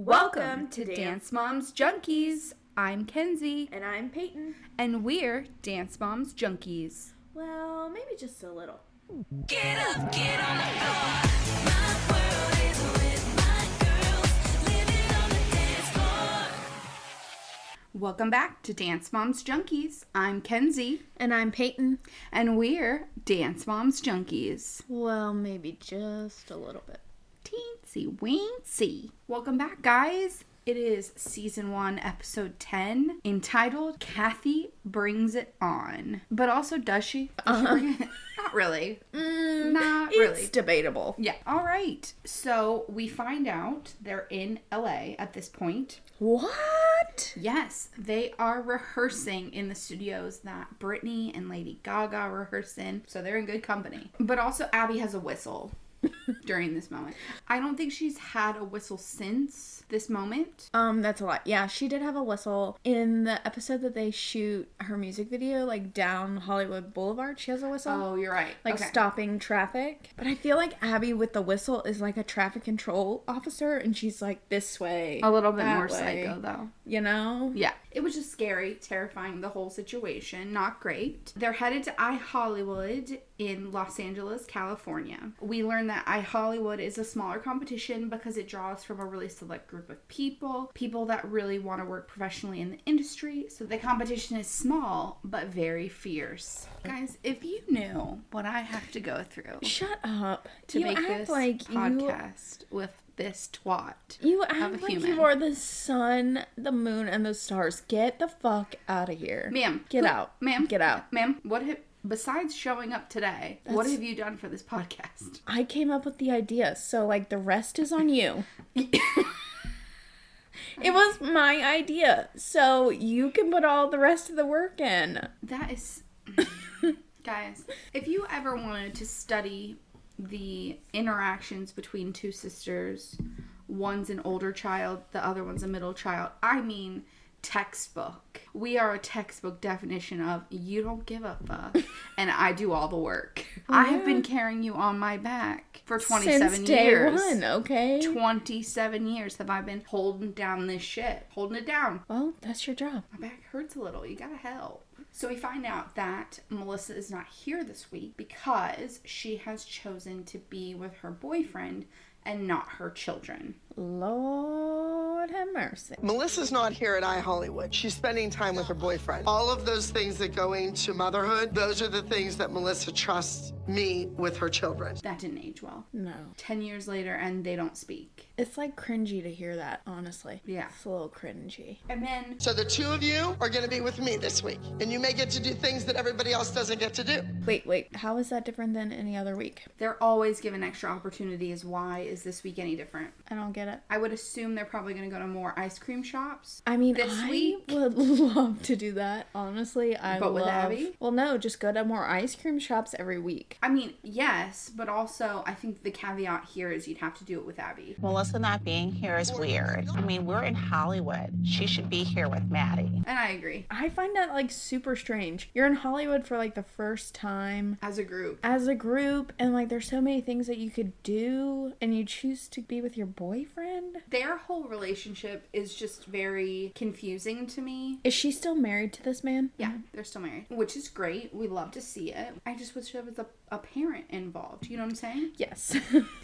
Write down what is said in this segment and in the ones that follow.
Welcome to Dance Moms Junkies. I'm Kenzie. And I'm Peyton. And we're Dance Moms Junkies. Well, maybe just a little. Get up, get on the floor. My world is with my girls. Living on the dance floor. Welcome back to Dance Moms Junkies. I'm Kenzie. And I'm Peyton. And we're Dance Moms Junkies. Well, maybe just a little bit. Teensy weensy. Welcome back, guys. It is season 1, episode 10, entitled Cathy Brings It On. But also, does she? Not really. Not really. It's debatable. Yeah. All right. So we find out they're in LA at this point. What? Yes. They are rehearsing in the studios that Britney and Lady Gaga are rehearsing. So they're in good company. But also, Abby has a whistle during this moment. I don't think she's had a whistle since this moment. That's a lot. Yeah, she did have a whistle in the episode that they shoot her music video, like down Hollywood Boulevard. She has a whistle. Oh, you're right. Like okay. stopping traffic. But I feel like Abby with the whistle is like a traffic control officer, and she's like this way. A little bit that more way. psycho, though. You know? Yeah. It was just scary, terrifying, the whole situation. Not great. They're headed to iHollywood in Los Angeles, California. We learn that iHollywood is a smaller competition because it draws from a really select group of people that really want to work professionally in the industry. So the competition is small, but very fierce. Guys, if you knew what I have to go through Shut up. to You make act this like podcast with this twat You of a act like human. you are the sun, the moon, and the stars. Get the fuck out of here. Ma'am. Get out. Ma'am. Get out. Ma'am, besides showing up today, what have you done for this podcast? I came up with the idea, so, like, the rest is on you. It was my idea, so you can put all the rest of the work in. That is... Guys, if you ever wanted to study the interactions between two sisters, one's an older child, the other one's a middle child, I mean textbook. We are a textbook definition of you don't give a fuck and I do all the work. Oh, I have been yeah. carrying you on my back for 27 Since day years. one, okay? 27 years have I been holding down this shit. Holding it down. Well, that's your job. My back hurts a little. You gotta help. So we find out that Melissa is not here this week because she has chosen to be with her boyfriend and not her children. Lord have mercy. Melissa's not here at iHollywood. She's spending time with her boyfriend. All of those things that go into motherhood, those are the things that Melissa trusts me with her children. That didn't age well. No. 10 years later and they don't speak. It's, like, cringy to hear that, honestly. Yeah. It's a little cringy. And then... So the two of you are going to be with me this week, and you may get to do things that everybody else doesn't get to do. Wait. How is that different than any other week? They're always given extra opportunities. Why is this week any different? I don't get it. I would assume they're probably going to go to more ice cream shops. I mean, this I week. would love to do that, honestly. But with Abby? Well, no, just go to more ice cream shops every week. I mean, yes, but also I think the caveat here is you'd have to do it with Abby. Melissa not being here is weird. I mean, we're in Hollywood. She should be here with Maddie. And I agree. I find that, like, super strange. You're in Hollywood for, like, the first time As a group. as a group, and, like, there's so many things that you could do, and you choose to be with your boyfriend? Their whole relationship is just very confusing to me. Is she still married to this man? Yeah, they're still married, which is great. We love to see it. I just wish there was a parent involved. You know what I'm saying? Yes.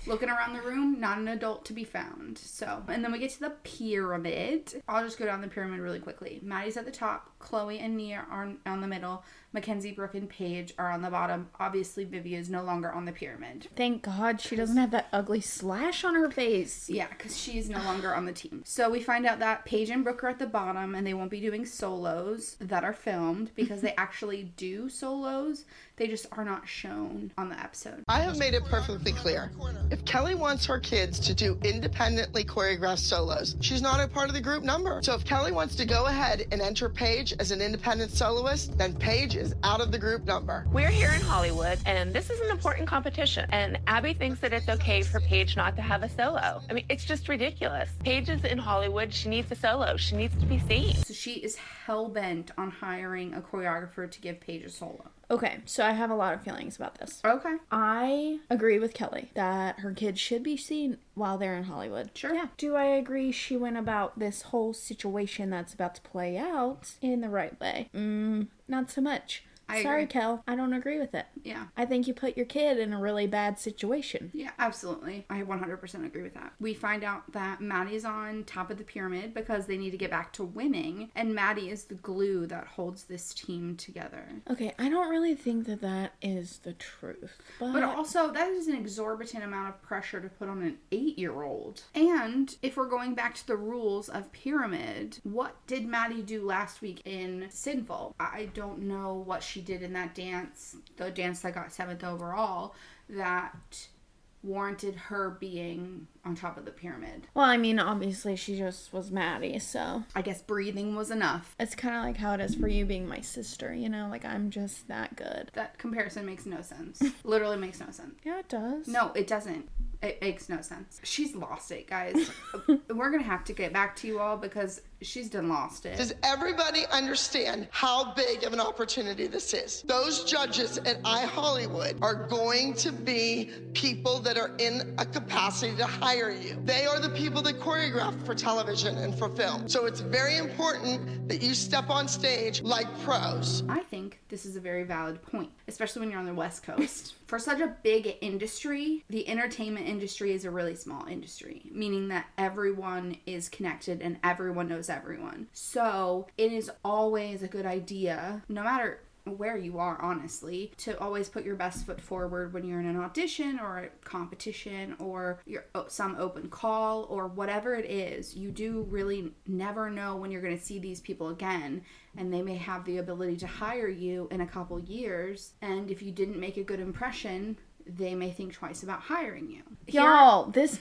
Looking around the room, not an adult to be found. So, and then we get to the pyramid. I'll just go down the pyramid really quickly. Maddie's at the top. Chloe and Nia are on the middle. Mackenzie, Brooke, and Paige are on the bottom. Obviously, Vivi is no longer on the pyramid. Thank God she doesn't have that ugly slash on her face. Yeah, because she's no longer on the team. So we find out that Paige and Brooke are at the bottom and they won't be doing solos that are filmed because they actually do solos. They just are not shown on the episode. I have made it perfectly clear. If Kelly wants her kids to do independently choreographed solos, she's not a part of the group number. So if Kelly wants to go ahead and enter Paige as an independent soloist, then Paige is out of the group number. We're here in Hollywood, and this is an important competition. And Abby thinks that it's okay for Paige not to have a solo. I mean, it's just ridiculous. Paige is in Hollywood Hollywood. She needs a solo. She needs to be seen. So she is hell-bent on hiring a choreographer to give Paige a solo. Okay, so I have a lot of feelings about this. Okay. I agree with Kelly that her kids should be seen while they're in Hollywood. Sure. Yeah. Do I agree she went about this whole situation that's about to play out in the right way? Not so much. Sorry, agree. Kel. I don't agree with it. Yeah. I think you put your kid in a really bad situation. Yeah, absolutely. I 100% agree with that. We find out that Maddie's on top of the pyramid because they need to get back to winning, and Maddie is the glue that holds this team together. Okay, I don't really think that that is the truth. But also, that is an exorbitant amount of pressure to put on an 8-year-old. And if we're going back to the rules of pyramid, what did Maddie do last week in Sinful? I don't know what she did in that dance, the dance that got 7th overall, that warranted her being on top of the pyramid. Well, I mean, obviously she just was Maddie, so I guess breathing was enough. it's kind of like how it is for you being my sister, you know? Like, I'm just that good. That comparison makes no sense. Literally makes no sense. Yeah, it does. No, it doesn't. It makes no sense. She's lost it, guys. We're going to have to get back to you all because she's done lost it. Does everybody understand how big of an opportunity this is? Those judges at iHollywood are going to be people that are in a capacity to hire you. They are the people that choreograph for television and for film. So it's very important that you step on stage like pros. I think this is a very valid point, especially when you're on the West Coast. For such a big industry, the entertainment industry is a really small industry, meaning that everyone is connected and everyone knows everyone. So it is always a good idea, no matter where you are, honestly, to always put your best foot forward when you're in an audition or a competition or some open call or whatever it is. You do really never know when you're going to see these people again, and they may have the ability to hire you in a couple years, and if you didn't make a good impression, they may think twice about hiring you. Y'all, this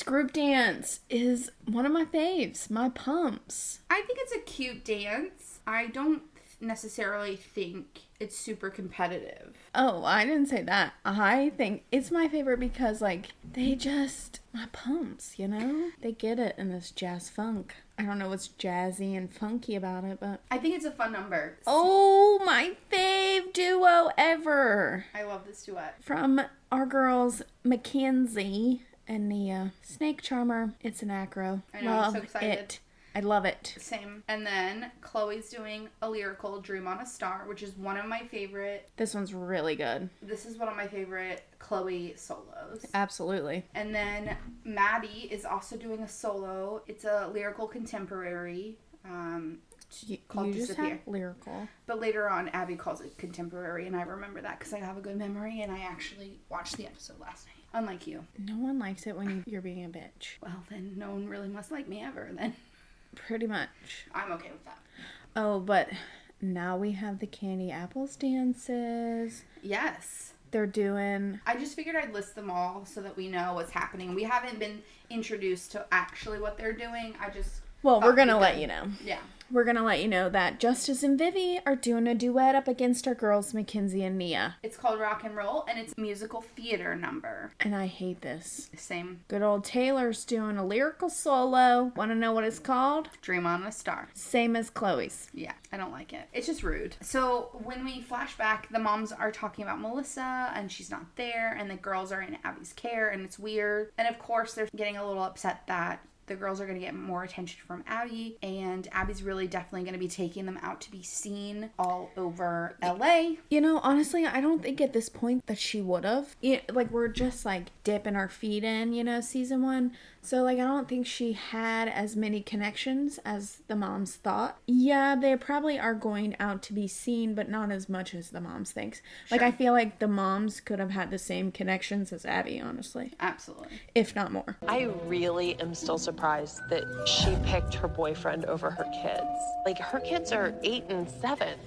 group dance is one of my faves, my pumps. I think it's a cute dance. I don't necessarily think it's super competitive. Oh, I didn't say that. I think it's my favorite because, like, they just, my pumps, you know? They get it in this jazz funk. I don't know what's jazzy and funky about it, but... I think it's a fun number. Oh, my fave duo ever. I love this duet. From our girls, Mackenzie and Nia. Snake Charmer, it's an acro. I know, I'm so excited. I love it. Same. And then Chloe's doing a lyrical, Dream on a Star, which is one of my favorite. This one's really good. This is one of my favorite Chloe solos. Absolutely. And then Maddie is also doing a solo. It's a lyrical contemporary. Called You just Disappear. have lyrical. But later on, Abby calls it contemporary, and I remember that because I have a good memory, and I actually watched the episode last night. Unlike you. No one likes it when you're being a bitch. Well, then no one really must like me ever, then. Pretty much. I'm okay with that. Oh, but now we have the candy apples dances. Yes. They're doing... I just figured I'd list them all so that we know what's happening. We haven't been introduced to actually what they're doing. I just... Well, we're gonna let you know. Yeah. We're gonna let you know that Justice and Vivi are doing a duet up against our girls, Mackenzie and Nia. It's called Rock and Roll, and it's a musical theater number. And I hate this. Same. Good old Taylor's doing a lyrical solo. Want to know what it's called? Dream on a Star. Same as Chloe's. Yeah, I don't like it. It's just rude. So when we flash back, the moms are talking about Melissa, and she's not there, and the girls are in Abby's care, and it's weird. And of course, they're getting a little upset that the girls are going to get more attention from Abby, and Abby's really definitely going to be taking them out to be seen all over LA. You know, honestly, I don't think at this point that she would have. Like, we're just, like, dipping our feet in, you know, season 1. So, like, I don't think she had as many connections as the moms thought. Yeah, they probably are going out to be seen, but not as much as the moms thinks. Like, I feel like the moms could have had the same connections as Abby, honestly. Absolutely. If not more. I really am still surprised that she picked her boyfriend over her kids. Like, her kids are 8 and 7.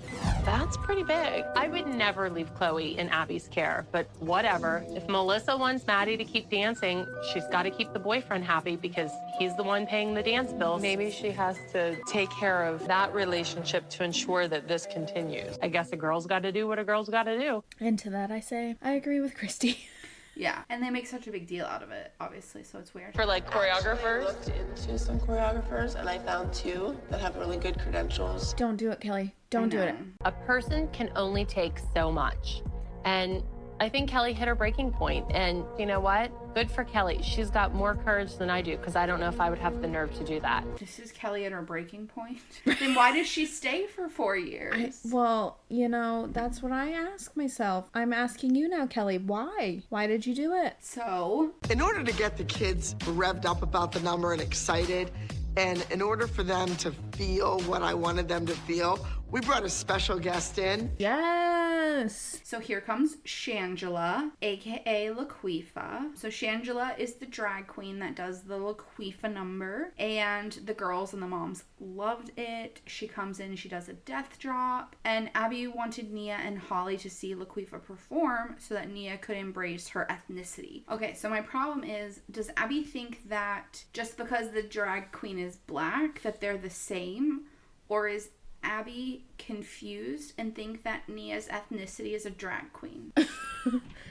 That's pretty big. I would never leave Chloe in Abby's care, but whatever. If Melissa wants Maddie to keep dancing, she's got to keep the boyfriend happy because he's the one paying the dance bills. Maybe she has to take care of that relationship to ensure that this continues. I guess a girl's got to do what a girl's got to do. And to that I say, I agree with Christy. Yeah, and they make such a big deal out of it, obviously, so it's weird. For like choreographers. Looked into some choreographers, and I found 2 that have really good credentials. Don't do it, Kelly. Don't do it. A person can only take so much. And I think Kelly hit her breaking point. And you know what? Good for Kelly. She's got more courage than I do, because I don't know if I would have the nerve to do that. This is Kelly at her breaking point. Then why does she stay for 4 years? Well, you know, that's what I ask myself. I'm asking you now, Kelly. Why? Why did you do it? So, In order to get the kids revved up about the number and excited, and in order for them to feel what I wanted them to feel, we brought a special guest in. Yes. so here comes Shangela, aka Laquifa. So Shangela is the drag queen that does the Laquifa number, and the girls and the moms loved it. She comes in, she does a death drop, and Abby wanted Nia and Holly to see Laquifa perform so that Nia could embrace her ethnicity. Okay, so my problem is, does Abby think that just because the drag queen is black that they're the same, or is Abby confused and think that Nia's ethnicity is a drag queen?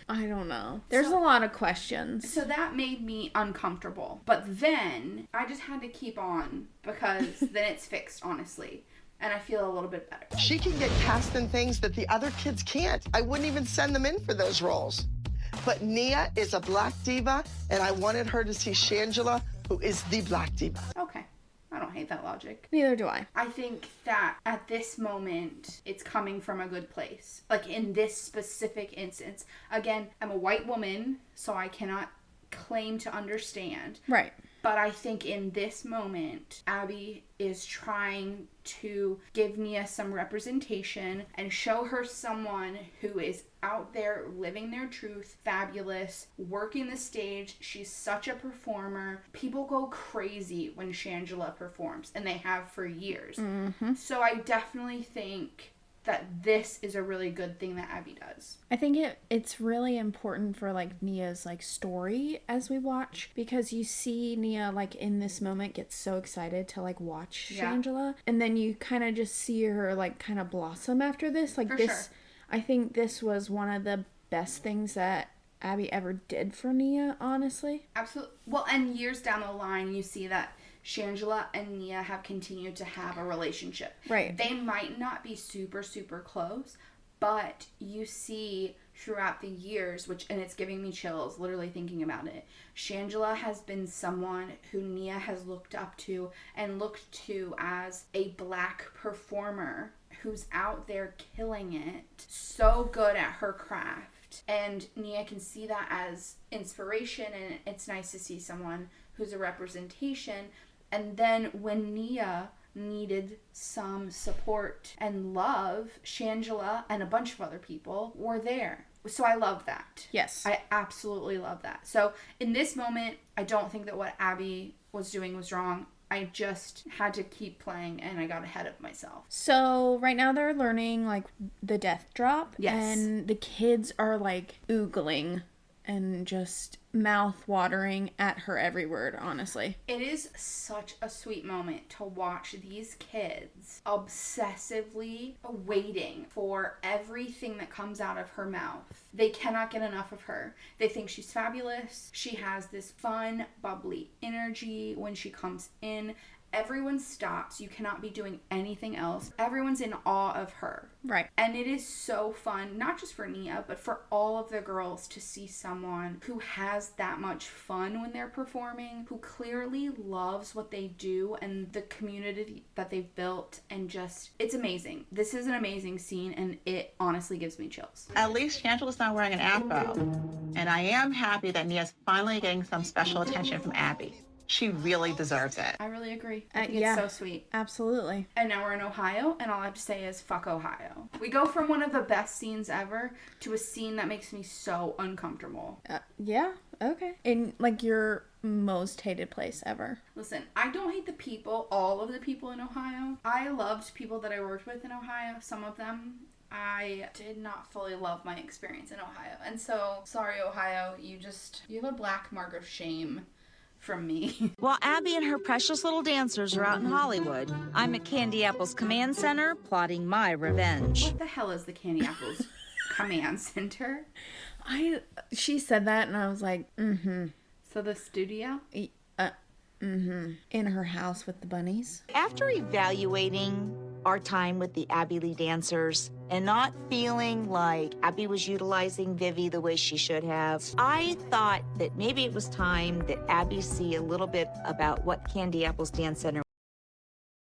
I don't know. There's a lot of questions. So that made me uncomfortable. But then I just had to keep on because then it's fixed, honestly. And I feel a little bit better. She can get cast in things that the other kids can't. I wouldn't even send them in for those roles. But Nia is a black diva, and I wanted her to see Shangela, who is the black diva. Okay. I don't hate that logic. Neither do I. I think that at this moment, it's coming from a good place. Like in this specific instance. Again, I'm a white woman, so I cannot claim to understand. Right. But I think in this moment, Abby is trying to give Nia some representation and show her someone who is out there living their truth, fabulous, working the stage. She's such a performer. People go crazy when Shangela performs, and they have for years. Mm-hmm. So I definitely think that this is a really good thing that Abby does. I think it's really important for like Nia's like story as we watch, because you see Nia like in this moment get so excited to like watch Shangela, and then you kind of just see her like kind of blossom after this. Like For this, sure. I think this was one of the best things that Abby ever did for Nia, honestly. Absolutely. Well, and years down the line, you see that Shangela and Nia have continued to have a relationship. Right. They might not be super, super close, but you see throughout the years, and it's giving me chills literally thinking about it. Shangela has been someone who Nia has looked up to and looked to as a black performer who's out there killing it, so good at her craft. And Nia can see that as inspiration, and it's nice to see someone who's a representation. And then when Nia needed some support and love, Shangela and a bunch of other people were there. So I love that. Yes. I absolutely love that. So in this moment, I don't think that what Abby was doing was wrong. I just had to keep playing, and I got ahead of myself. So right now they're learning like the death drop. Yes. And the kids are like oogling and just mouth watering at her every word, honestly. It is such a sweet moment to watch these kids obsessively waiting for everything that comes out of her mouth. They cannot get enough of her. They think she's fabulous. She has this fun, bubbly energy when she comes in. Everyone stops. You cannot be doing anything else. Everyone's in awe of her. Right. And it is so fun, not just for Nia, but for all of the girls to see someone who has that much fun when they're performing, who clearly loves what they do and the community that they've built, and just, it's amazing. This is an amazing scene, and it honestly gives me chills. At least Shangela's not wearing an afro. And I am happy that Nia's finally getting some special attention from Abby. She really deserves it. I really agree. I think yeah. it's so sweet. Absolutely. And now we're in Ohio, and all I have to say is fuck Ohio. We go from one of the best scenes ever to a scene that makes me so uncomfortable. Yeah, okay. In like your most hated place ever. Listen, I don't hate the people, all of the people in Ohio. I loved people that I worked with in Ohio, some of them. I did not fully love my experience in Ohio. And so, sorry Ohio, you have a black mark of shame from me. While Abby and her precious little dancers are out in Hollywood, I'm at Candy Apple's command center plotting my revenge. What the hell is the Candy Apples Command Center? She said that, and I was like, So the studio? in her house with the bunnies. After evaluating our time with the Abby Lee dancers and not feeling like Abby was utilizing Vivi the way she should have, I thought that maybe it was time that Abby see a little bit about what Candy Apple's Dance Center